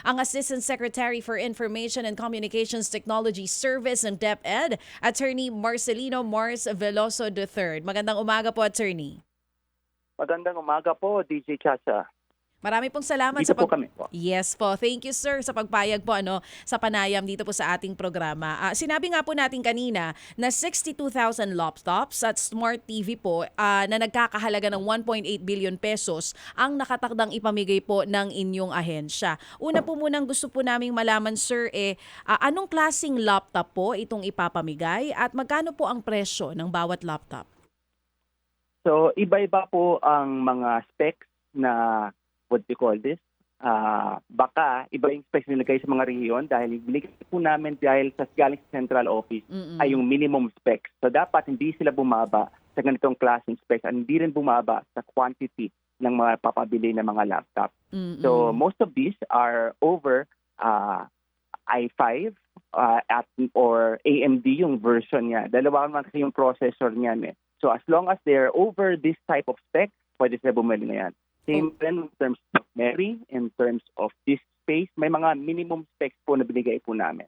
ang Assistant Secretary for Information and Communications Technology Service ng DepEd, Attorney Marcelino Mars Veloso III. Magandang umaga po, Attorney. Magandang umaga po, DJ Chacha. Marami pong salamat Dito sa po kami po. Yes po. Thank you, sir, sa pagpayag po sa panayam dito po sa ating programa. Sinabi nga po natin kanina na 62,000 laptops at smart TV po na nagkakahalaga ng 1.8 billion pesos ang nakatakdang ipamigay po ng inyong ahensya. Una po munang gusto po naming malaman, sir, anong klasing laptop po itong ipapamigay at magkano po ang presyo ng bawat laptop? So, iba-iba po ang mga specs na what do you call this? Baka iba yung specs nilagay sa mga rehiyon dahil binigay po namin dahil sa galing sa central office ay yung minimum specs. So, dapat hindi sila bumaba sa ganitong klaseng specs at hindi rin bumaba sa quantity ng mga papabili ng mga laptop. So, most of these are over i5 or AMD yung version niya. Dalawa naman kasi yung processor niyan eh. So, as long as they're over this type of spec, pwede sila bumili na yan. Same din in terms of memory, in terms of disk space, may mga minimum specs po na binigay po namin.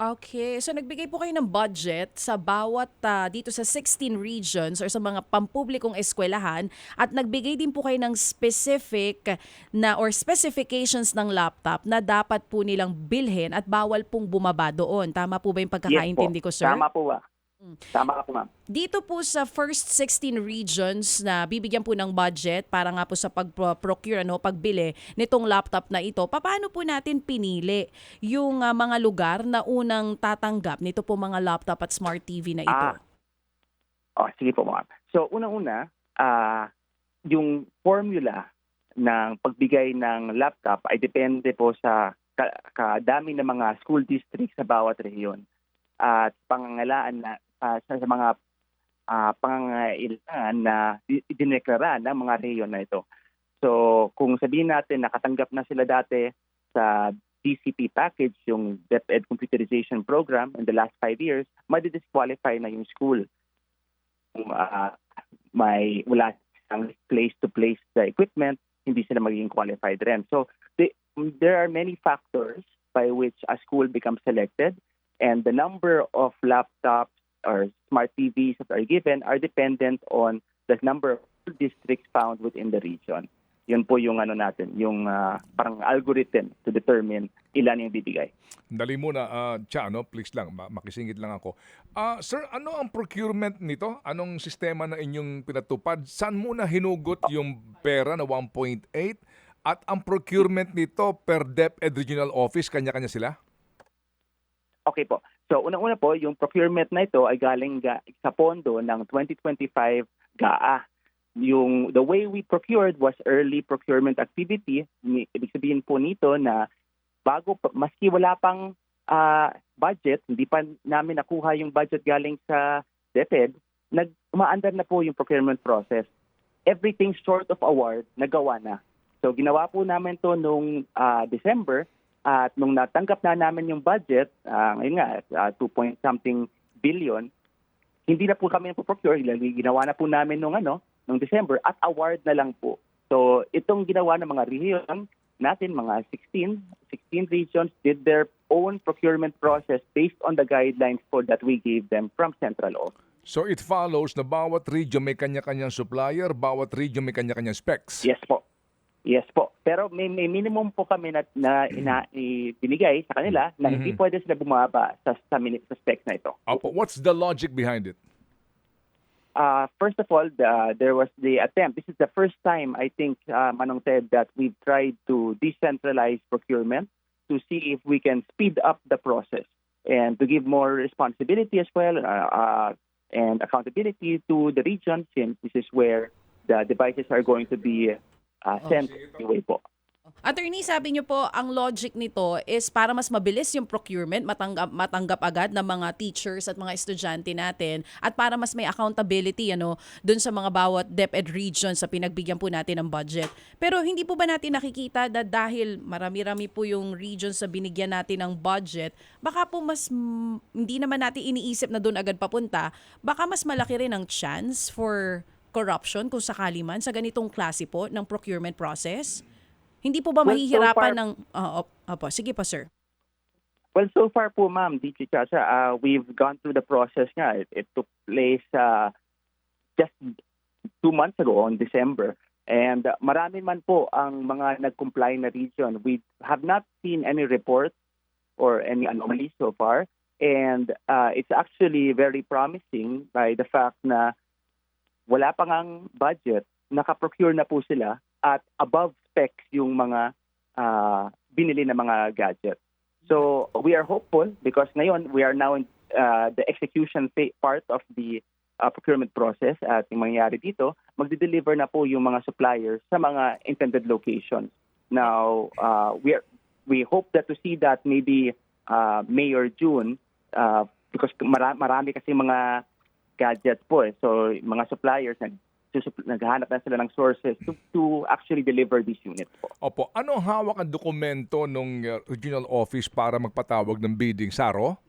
Okay. So nagbigay po kayo ng budget sa bawat dito sa 16 regions or sa mga pampublikong eskwelahan at nagbigay din po kayo ng specific na or specifications ng laptop na dapat po nilang bilhin at bawal pong bumaba doon. Tama po ba yung pagkakaintindi ko, sir? Tama po ba? Tama ka po, ma'am. Dito po sa first 16 regions na bibigyan po ng budget para nga po sa pag-procure, pagbili nitong laptop na ito, paano po natin pinili yung mga lugar na unang tatanggap nito po mga laptop at smart TV na ito? Sige po, ma'am. So, unang-una, yung formula ng pagbigay ng laptop ay depende po sa kadami ng mga school districts sa bawat rehiyon at pangangailangan na sa mga pangangailangan na idineklara ng mga rehiyon na ito. So kung sabihin natin nakatanggap na sila dati sa DCP package, yung DepEd Computerization Program in the last 5 years, madi-disqualify na yung school. May wala ang place-to-place the equipment, hindi sila magiging qualified rin. So there are many factors by which a school becomes selected, and the number of laptops or smart TVs that are given are dependent on the number of districts found within the region. Yun po yung yung parang algorithm to determine ilan yung bibigay. Dali muna, please lang, makisingit lang ako. Sir, ano ang procurement nito? Anong sistema na inyong pinatupad? Saan muna hinugot yung pera na 1.8? At ang procurement nito per DepEd Regional Office, kanya-kanya sila? Okay po. So unang-una po, yung procurement na ito ay galing sa pondo ng 2025 GAA. The way we procured was early procurement activity. Ibig sabihin po nito na maski wala pang budget, hindi pa namin nakuha yung budget galing sa DepEd, umaandar na po yung procurement process. Everything short of award, nagawa na. So ginawa po namin to nung December. At nung natanggap na namin yung budget, ngayon nga, 2-point-something billion, hindi na po kami procure. Ginawa na po namin nung December at award na lang po. So itong ginawa ng mga region natin, mga 16 regions did their own procurement process based on the guidelines that we gave them from central office. So it follows na bawat region may kanya-kanyang supplier, bawat region may kanya-kanyang specs? Yes po. Yes po. Pero may minimum po kami na binigay sa kanila na hindi pwede sila bumaba sa specs na ito. What's the logic behind it? First of all, there was the attempt. This is the first time, I think, Manong said, that we've tried to decentralize procurement to see if we can speed up the process and to give more responsibility as well and accountability to the region, since this is where the devices are going to be sent anyway po. Attorney, sabi niyo po, ang logic nito is para mas mabilis yung procurement, matanggap agad ng mga teachers at mga estudyante natin at para mas may accountability dun sa mga bawat DepEd region sa pinagbigyan po natin ng budget. Pero hindi po ba natin nakikita na dahil marami-rami po yung regions sa binigyan natin ng budget, baka po mas hindi naman natin iniisip na dun agad papunta, baka mas malaki rin ang chance for corruption kung sakali man sa ganitong klase po ng procurement process? Hindi po ba Well, so mahihirapan far- ng opo, sige po sir. Well, so far po, ma'am, DJ Chacha, we've gone through the process nga. It took place just 2 months ago on December. And marami man po ang mga nag-comply na region. We have not seen any report or any anomalies so far. And it's actually very promising by the fact na wala pa ngang budget, nakaprocure na po sila at above specs yung mga binili na mga gadget. So we are hopeful because ngayon we are now in the execution part of the procurement process at yung mangyayari dito, magde-deliver na po yung mga suppliers sa mga intended locations. Now, we hope that to see that maybe May or June because marami kasi mga gadgets po eh. So mga suppliers naghahanap na sila ng sources to actually deliver these units po. Opo, anong hawak ang dokumento ng regional office para magpatawag ng bidding, Saro?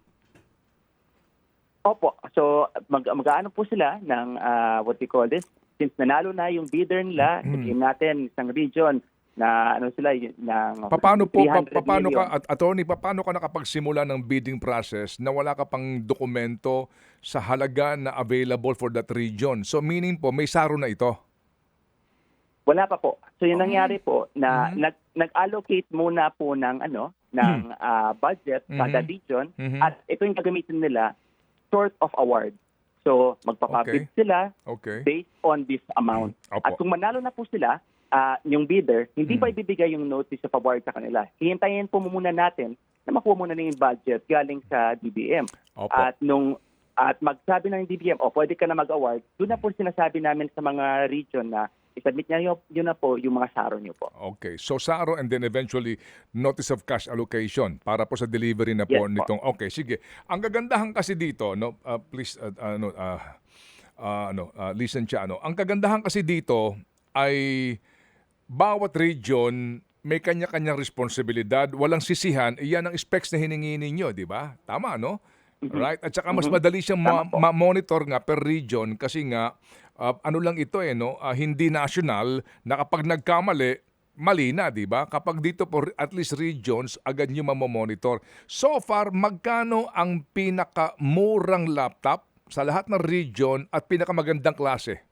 Opo, so mag-aano po sila ng what we call this, since nanalo na yung bidder nila, sabihin natin isang region na ano sila ng Paano 300 paano million. ka, attorney, paano ka nakapagsimula ng bidding process na wala ka pang dokumento sa halaga na available for that region? So meaning po, may saro na ito. Wala pa po. So yung nangyari po na nag-allocate muna po ng budget kada region at ito yung gagamitin nila sort of award. So magpapabid sila Okay. based on this amount. Opo. At kung manalo na po sila, yung bidder, hindi pa ibibigay yung notice of award sa kanila. Hihintayin po muna natin na makuha muna na yung budget galing sa DBM. Opo. At magsabi ng DBM, pwede ka na mag-award, doon na po sinasabi namin sa mga region na isubmit niya yun na po yung mga saro niyo po. Okay. So saro and then eventually notice of cash allocation para po sa delivery na po Yes, po. nitong. Okay, sige. Ang gagandahan kasi dito, no, please listen siya, ano. Ang kagandahan kasi dito ay bawat region may kanya-kanyang responsibilidad, walang sisihan, iyan ang specs na hiningi ninyo, di ba? Tama, no? Right? At saka mas madali siyang ma-monitor nga per region kasi nga ano lang ito no, hindi national na kapag nagkamali, mali na, di ba? Kapag dito po at least regions, agad nyo mamomonitor. So far, magkano ang pinakamurang laptop sa lahat ng region at pinakamagandang klase?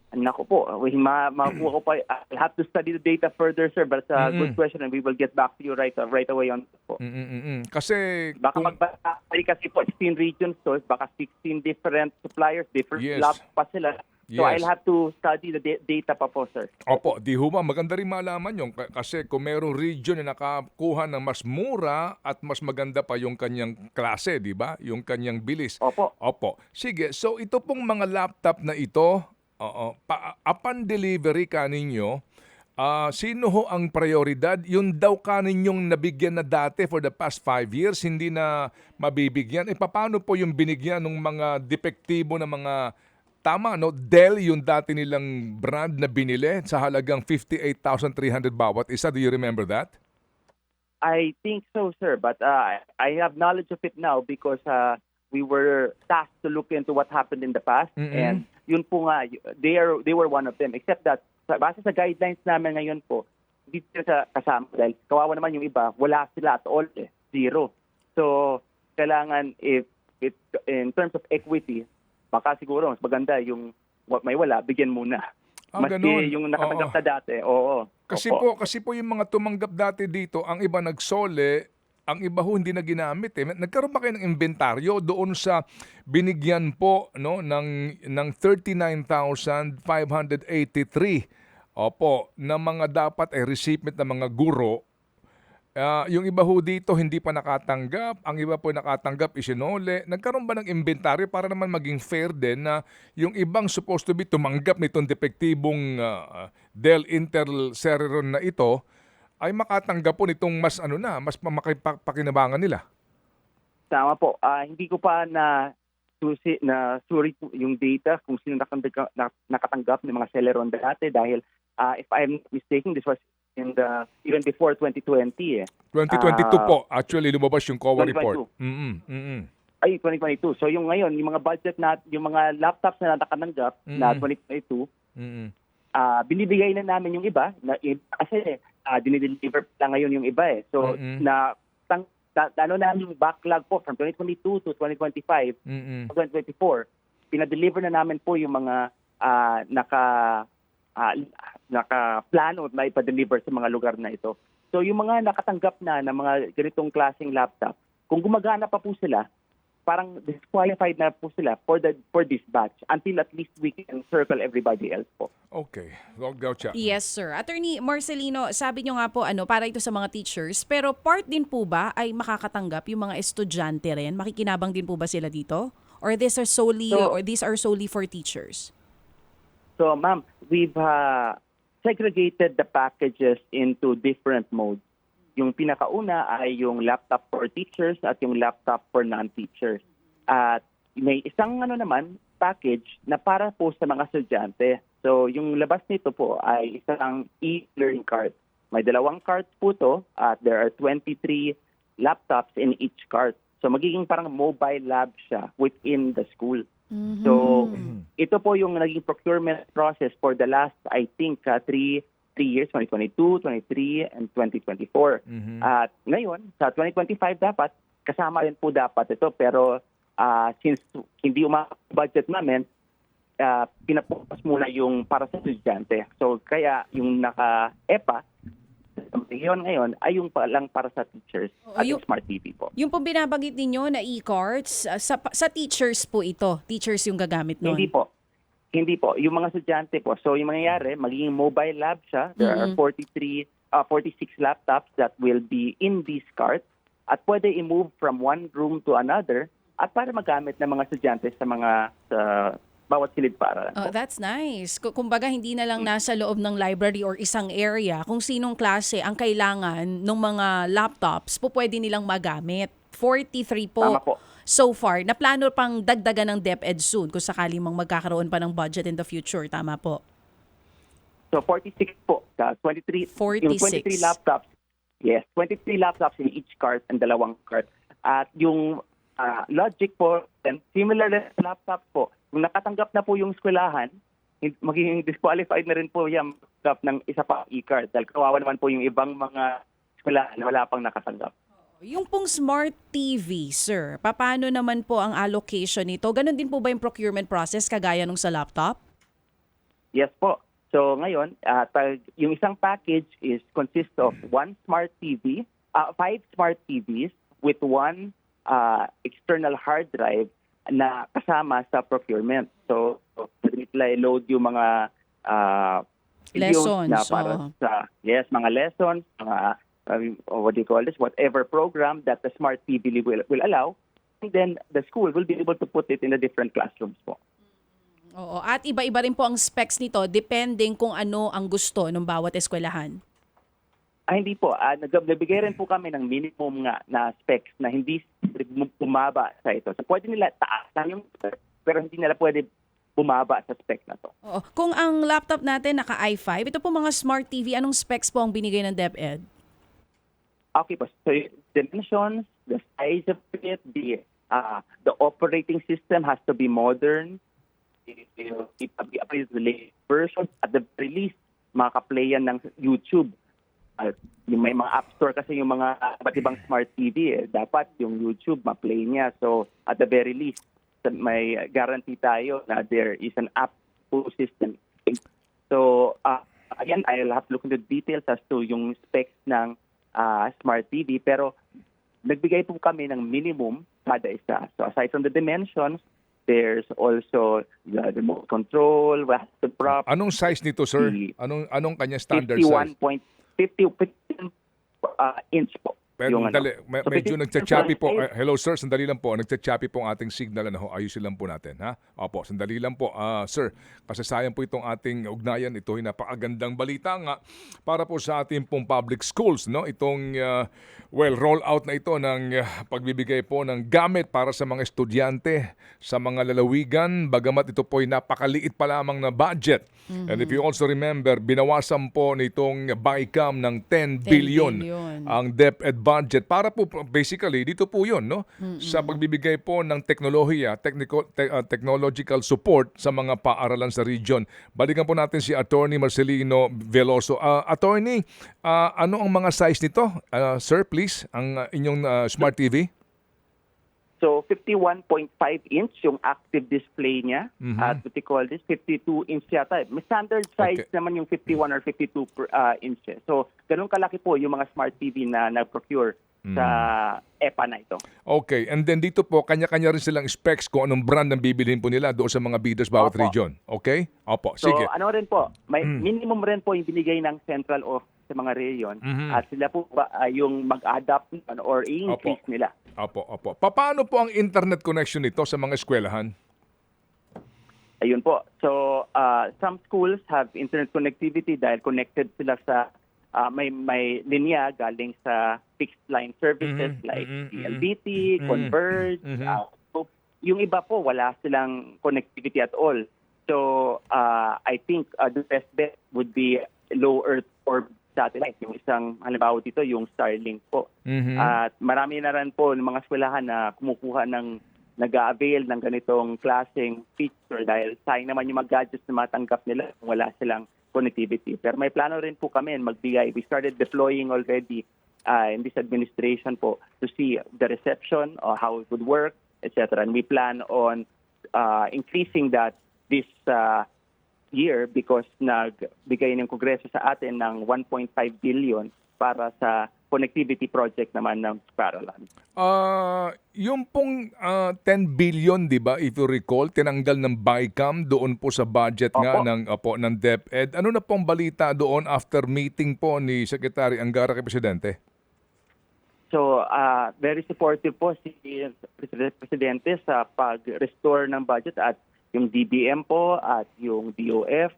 Naku po, makuha ko pa. I'll have to study the data further, sir, but it's a good question and we will get back to you right away on this po. Kasi Baka magbalik kasi po 16 regions, so baka 16 different suppliers, different Yes. labs pa sila. So Yes. I'll have to study the data pa po, sir. Opo, di ho ba, maganda rin malaman yun kasi kung merong region na nakakuha ng mas mura at mas maganda pa yung kanyang klase, di ba? Yung kanyang bilis. Opo. Opo. Sige, so ito pong mga laptop na ito, upon delivery kaninyo, sino ho ang prioridad? Yun daw kaninyong nabigyan na dati for the past 5 years, hindi na mabibigyan. Paano po yung binigyan ng mga depektibo na mga tama, no? Dell yung dati nilang brand na binili sa halagang 58,300 bawat isa. Do you remember that? I think so, sir, but I have knowledge of it now because we were tasked to look into what happened in the past and yun po nga, they were one of them, except that base sa guidelines namin ngayon po, hindi sila kasama dahil kawawa naman yung iba, wala sila at all, zero. So, kailangan if in terms of equity, baka siguro mas maganda yung may wala, bigyan muna. Maski Ganun. yung nakatanggap na dati, oo. Kasi po yung mga tumanggap dati dito, ang iba nagsole, ang iba ho hindi na ginamit Nagkaroon ba kayo ng inventaryo doon sa binigyan po no ng 39,583 na mga dapat ay recipient ng mga guro. Yung iba ho dito hindi pa nakatanggap, ang iba po nakatanggap isinole. Nagkaroon ba ng inventaryo para naman maging fair din na yung ibang supposed to be tumanggap nitong depektibong Dell Intel Celeron na ito ay makatanggap po nitong mas makipagpakinabangan nila? Tama po. Hindi ko pa suri yung data kung sino nakatanggap ng mga Celeron dati dahil if I'm mistaken, this was in even before 2020 2022 po. Actually, lumabas yung COA 2022. report. Ay, 2022. So yung ngayon, yung mga budget yung mga laptops na nakatanggap na 2022, binibigay na namin yung iba kasi dinideliver pa lang ngayon yung iba eh. So ano na yung backlog po from 2022 to 2025, 2024, pinadeliver na namin po yung mga naka-plano na ipa-deliver sa mga lugar na ito. So yung mga nakatanggap na ng mga ganitong klaseng laptop, kung gumagana pa po sila, parang disqualified na po sila for this batch until at least we can circle everybody else po. Okay. Gotcha. Yes, sir. Attorney Marcelino, sabi nyo nga po, para ito sa mga teachers, pero part din po ba ay makakatanggap yung mga estudyante rin? Makikinabang din po ba sila dito? Or these are solely for teachers? So, ma'am, we've segregated the packages into different modes. Yung pinakauna ay yung laptop for teachers at yung laptop for non-teachers. At may isang package na para po sa mga estudyante. So yung labas nito po ay isang e-learning cart. May 2 carts po to at there are 23 laptops in each cart. So magiging parang mobile lab siya within the school. So ito po yung naging procurement process for the last, I think, 3 years, 2022, 23, and 2024. At ngayon, sa 2025 dapat, kasama rin po dapat ito. Pero since hindi budget namin, pinapokus muna yung para sa estudyante. So kaya yung naka-EPA, ngayon ay yung lang para sa teachers at yung Smart TV po. Yung pong binabanggit ninyo na e-carts, sa teachers po ito? Teachers yung gagamit nun? Hindi po. Yung mga estudyante po. So yung mangyayari, magiging mobile lab siya. There are 46 laptops that will be in this cart at pwede i-move from one room to another at para magamit ng mga estudyante sa bawat silid para. Oh, that's nice. Kumbaga hindi na lang nasa loob ng library or isang area kung sinong klase ang kailangan ng mga laptops po pwede nilang magamit. 43 po. Tama po. So far, na plano pang dagdagan ng DepEd soon kung sakali mang magkakaroon pa ng budget in the future. Tama po? So 46 po. 23, 46. Yung 23 laptops. Yes, 23 laptops in each cart and 2 cart. At yung logic po, and similar laptop po, kung nakatanggap na po yung eskwelahan, magiging disqualified na rin po yung ng isa pa e-card. Dahil kawawa naman po yung ibang mga eskwelahan na wala pang nakatanggap. Yung pong Smart TV, sir, paano naman po ang allocation nito? Ganon din po ba yung procurement process kagaya nung sa laptop? Yes po. So ngayon, yung isang package consists of 1 Smart TV, 5 Smart TVs with 1 external hard drive na kasama sa procurement. So, pwede nila i-load yung mga videos Lessons, na para sa mga lessons, mga whatever program that the Smart TV will allow, and then the school will be able to put it in the different classrooms po. Oo, at iba-iba rin po ang specs nito depending kung ano ang gusto ng bawat eskwelahan. Hindi po. Nagbigay rin po kami ng minimum na specs na hindi bumaba sa ito. So pwede nila taas lang yung pero hindi nila pwede bumaba sa spec na to. Oo. Kung ang laptop natin naka i5, ito po mga Smart TV, anong specs po ang binigay ng DepEd? Okay po. So dimensions, the size of it, the operating system has to be modern. It is the latest version. At the very least, makaka-play yan ng YouTube. Yung may mga app store kasi yung mga iba't ibang Smart TV, dapat yung YouTube ma-play niya. So at the very least, may guarantee tayo na there is an app system. So again, I'll have to look into details as to yung specs ng Smart TV, pero nagbigay po kami ng minimum kada isa. So aside from the dimensions, there's also the remote control, the prop. Anong size nito, sir? Anong kanya standard size? 51.50 inch po. Pero Yung medyo nagcha-choppy po. Hello sir, sandali lang po. Nagcha-choppy po ang ating signal. Ayusin lang po natin. Ha? Opo, sandali lang po. Sir, kasi sayang po itong ating ugnayan. Ito ay napakagandang balita nga para po sa ating pong public schools. No? Itong roll out na ito ng pagbibigay po ng gamit para sa mga estudyante sa mga lalawigan. Bagamat ito po ay napakaliit pa lamang na budget. And if you also remember, binawasan po nitong BICAM ng 10 billion ang DepEd budget para po basically dito po 'yon, no? Sa pagbibigay po ng teknolohiya, technological support sa mga paaralan sa region. Balikan po natin si Attorney Marcelino Veloso. Attorney, ano ang mga size nito? Sir, please, ang inyong smart TV. So 51.5 inch yung active display niya. At what you call this, 52 inch yata. May standard size Okay. naman yung 51 or 52 inches. So ganun kalaki po yung mga smart TV na nag-procure sa EPA na ito. Okay, and then dito po, kanya-kanya rin silang specs kung anong brand ang bibilhin po nila doon sa mga bidders bawat Opo. region. Okay? Opo, So sige. ano rin po, may minimum rin po yung binigay ng central office sa mga region. At sila po ba yung mag-adapt or i-increase Opo. nila. Opo, opo. Paano po ang internet connection nito sa mga eskwelahan? Ayun po. So, some schools have internet connectivity dahil connected sila sa may linya galing sa fixed line services like PLDT, Converge. So, yung iba po, wala silang connectivity at all. So, I think the best bet would be low Earth orbit satellite. Yung isang, halimbawa dito, yung Starlink po. At marami na rin po ng mga eskwelahan na kumukuha ng nag-a-avail ng ganitong klaseng feature dahil sayang naman yung mga gadgets na matanggap nila kung wala silang connectivity. Pero may plano rin po kami magbigay. We started deploying already in this administration po to see the reception or how it would work, etc. And we plan on increasing that this year because nagbigay ng Kongreso sa atin ng 1.5 billion para sa connectivity project naman ng paaralan. Yung pong 10 billion, 'di ba, if you recall, tinanggal ng BICAM doon po sa budget nga ng DepEd. Ano na pong balita doon after meeting po ni Secretary Angara kay Presidente? So, very supportive po si Presidente sa pag-restore ng budget at yung DBM po at yung DOF,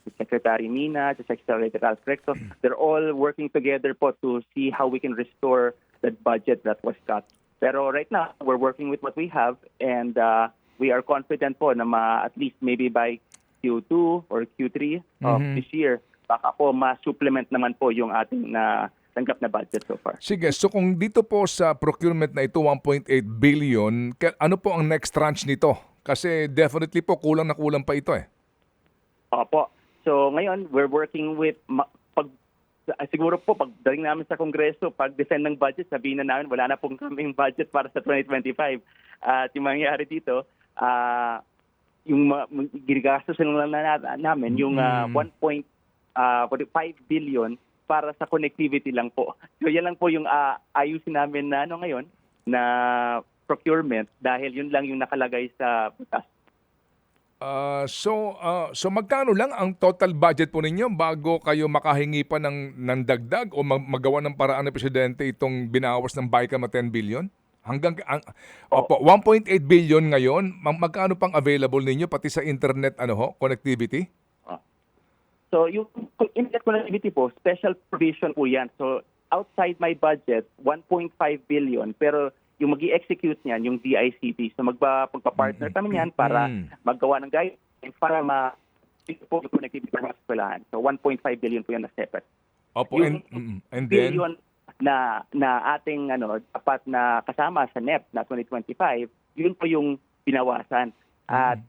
si Secretary Mina, si Secretary Ralph Recto, they're all working together po to see how we can restore that budget that was cut. Pero right now, we're working with what we have and we are confident po na at least maybe by Q2 or Q3 of this year, baka po ma-supplement naman po yung ating tanggap na budget so far. Sige, so kung dito po sa procurement na ito, 1.8 billion, ano po ang next tranche nito? Kasi definitely po kulang na kulang pa ito eh. Opo. So ngayon, we're working with, siguro po pagdating namin sa Kongreso, pag-defend ng budget, sabihin na namin wala na pong kaming budget para sa 2025. At yung mangyayari dito, yung ginagastos lang namin, yung 1.5 billion para sa connectivity lang po. So yan lang po yung ayusin namin na ngayon na procurement dahil yun lang yung nakalagay sa butas. So magkano lang ang total budget po ninyo bago kayo makahingi pa ng dagdag o magawa ng paraan ng Presidente itong binawas ng BICAM na 10 billion? Hanggang 1.8 billion ngayon, magkano pang available ninyo pati sa internet connectivity? So yung internet connectivity po, special provision po yan. So outside my budget, 1.5 billion pero yung mag-i-execute niyan, yung DICT. So magpa-partner kami niyan para maggawa ng guidelines para po yung connectivity para sa eskwelahan. So 1.5 billion po yan na separate. Opo, Yung and then billion na ating dapat na kasama sa NEP na 2025, yun po yung binawasan. At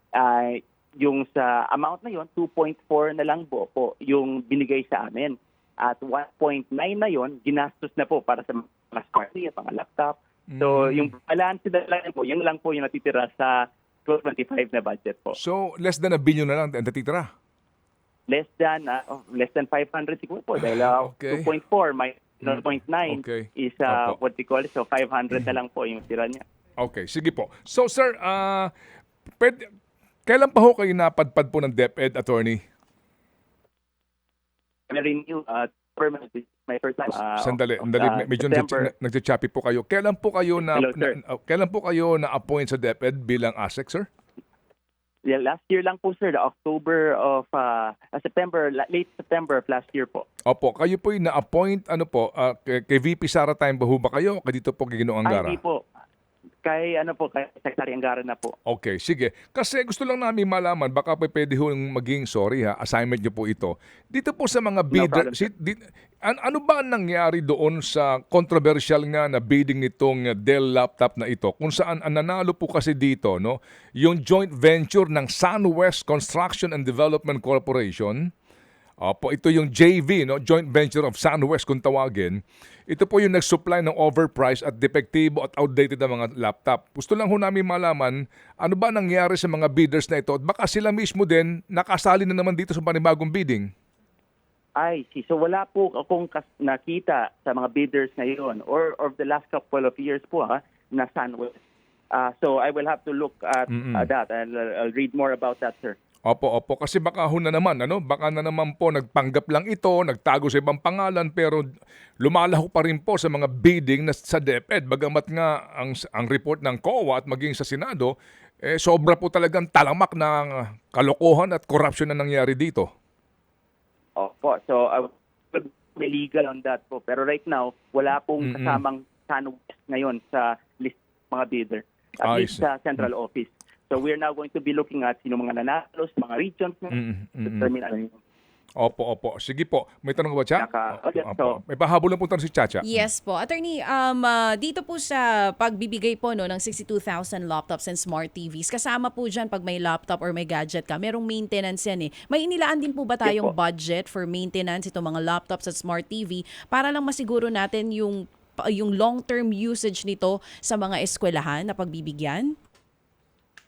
yung sa amount na yun, 2.4 na lang po yung binigay sa amin. At 1.9 na yun, ginastos na po para sa mga smartphone, mga laptop. So yung balance na lang po, yun lang po yung natitira sa 2025 na budget po. so less than a billion na lang ang natitira. Less than 500 siguro po dahil Okay. 2.4 minus 0.9 Okay. is Opo. what we call it. So 500 na lang po yung tira niya. Okay, sige po. So sir, kailan pa ho kayo napadpad po ng DepEd, attorney? Renew permanent is my first time. Sandali, medyo September. nagcha-choppy po kayo. Kailan po kayo Hello, sir. kailan po kayo na-appoint sa DepEd bilang ASEC, sir? Yeah, last year lang po sir, the October of September, late September of last year po. Opo, kayo po yung na-appoint kay VP Sara Time ba ho ba kayo o dito po kay Ginoong Angara? Hindi po. Kay Secretary Angara na po. Okay, sige. Kasi gusto lang namin malaman, baka pwede hong maging, sorry ha, assignment nyo po ito. Dito po sa mga bidder, problem, sir. ano ba ang nangyari doon sa controversial nga na bidding nitong Dell laptop na ito? Kung saan ang nanalo po kasi dito, no, yung joint venture ng SunWest Construction and Development Corporation. Opo, ito yung JV, no, joint venture of SunWest kung tawagin. Ito po yung nag-supply ng overpriced at depektibo at outdated na mga laptop. Gusto lang ho namin malaman, ano ba nangyari sa mga bidders na ito? At baka sila mismo din nakasali na naman dito sa panibagong bidding. So wala po akong nakita sa mga bidders ngayon or of the last couple of years po na SunWest. So I will have to look at that. I'll read more about that, sir. Opo. Kasi baka ho na naman, baka na naman po nagpanggap lang ito, nagtago sa ibang pangalan, pero lumalaho pa rin po sa mga bidding na sa DepEd. Bagamat nga ang report ng COA at maging sa Senado, sobra po talagang talamak ng kalokohan at corruption na nangyari dito. Opo. So I will be legal on that po. Pero right now, wala pong kasamang SunWest ngayon sa list ng mga bidder. At least sa central office. So we're now going to be looking at sino mga nanalo sa mga regions na determine ano yung Opo. Sige po. May tanong ka ba, Cha? so- May pahabol lang po tanong si Chacha. Yes po. Attorney, dito po sa pagbibigay po ng 62,000 laptops and smart TVs, kasama po dyan pag may laptop or may gadget ka, merong maintenance yan eh. May inilaan din po ba tayong Yes po. budget for maintenance itong mga laptops at smart TV para lang masiguro natin yung long-term usage nito sa mga eskwelahan na pagbibigyan?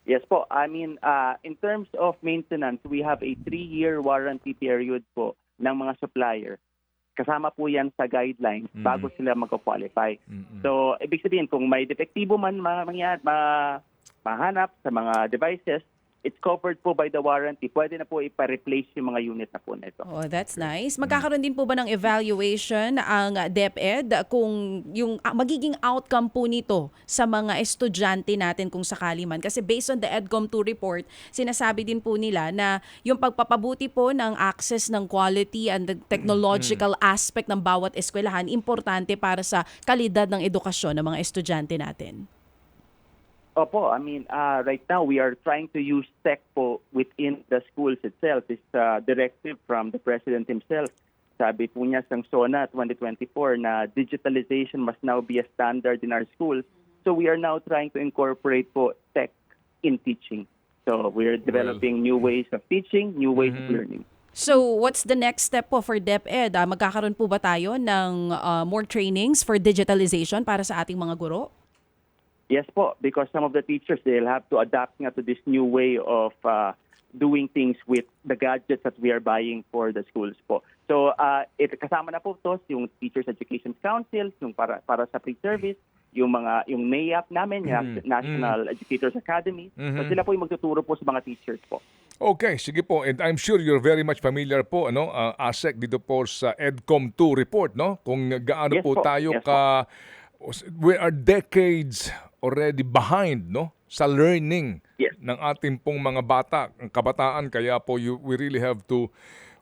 Yes po. I mean, in terms of maintenance, we have a 3-year warranty period po ng mga supplier. Kasama po yan sa guidelines bago sila mag-qualify. So, ibig sabihin, kung may depektibo man mahanap sa mga devices, it's covered po by the warranty. Pwede na po ipa-replace yung mga unit na po nito. Oh, that's nice. Magkakaroon din po ba ng evaluation ang DepEd kung yung magiging outcome po nito sa mga estudyante natin kung sakali man? Kasi based on the EDCOM2 report, sinasabi din po nila na yung pagpapabuti po ng access ng quality and the technological aspect ng bawat eskwelahan, importante para sa kalidad ng edukasyon ng mga estudyante natin. Opo, I mean, right now we are trying to use tech po within the schools itself. It's a directive from the President himself. Sabi po niya sa SONA 2024 na digitalization must now be a standard in our schools. So we are now trying to incorporate po tech in teaching. So we are developing new ways of teaching, new ways of learning. So, what's the next step po for DepEd? Magkakaroon po ba tayo ng more trainings for digitalization para sa ating mga guro? Yes po, because some of the teachers, they'll have to adapt nga to this new way of doing things with the gadgets that we are buying for the schools po. So, kasama na po ito yung Teachers Education Council, yung para sa pre-service, yung NAEAP namin, yung National Educators Academy. So, sila po yung magtuturo po sa mga teachers po. Okay, sige po. And I'm sure you're very much familiar po, ASEC, dito po sa EDCOM2 report, no? Kung gaano Yes po po, tayo yes we are decades already behind, no, sa learning ng ating pong mga bata, kabataan. Kaya po we really have to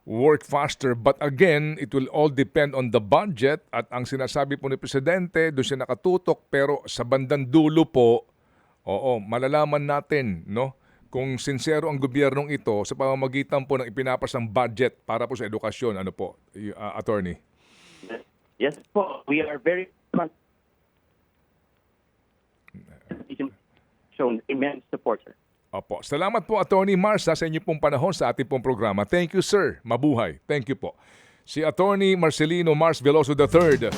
work faster. But again, it will all depend on the budget. At ang sinasabi po ni Presidente, doon siya nakatutok. Pero sa bandang dulo po, malalaman natin, no, kung sincero ang gobyernong ito sa pamamagitan po ng ipinapasang budget para po sa edukasyon. Ano po, Attorney? Yes po, we are very shown immense support, sir. Opo. Salamat po, Attorney Mars, sa inyo pong panahon sa ating pong programa. Thank you, sir. Mabuhay. Thank you po. Si Attorney Marcelino Mars Veloso III.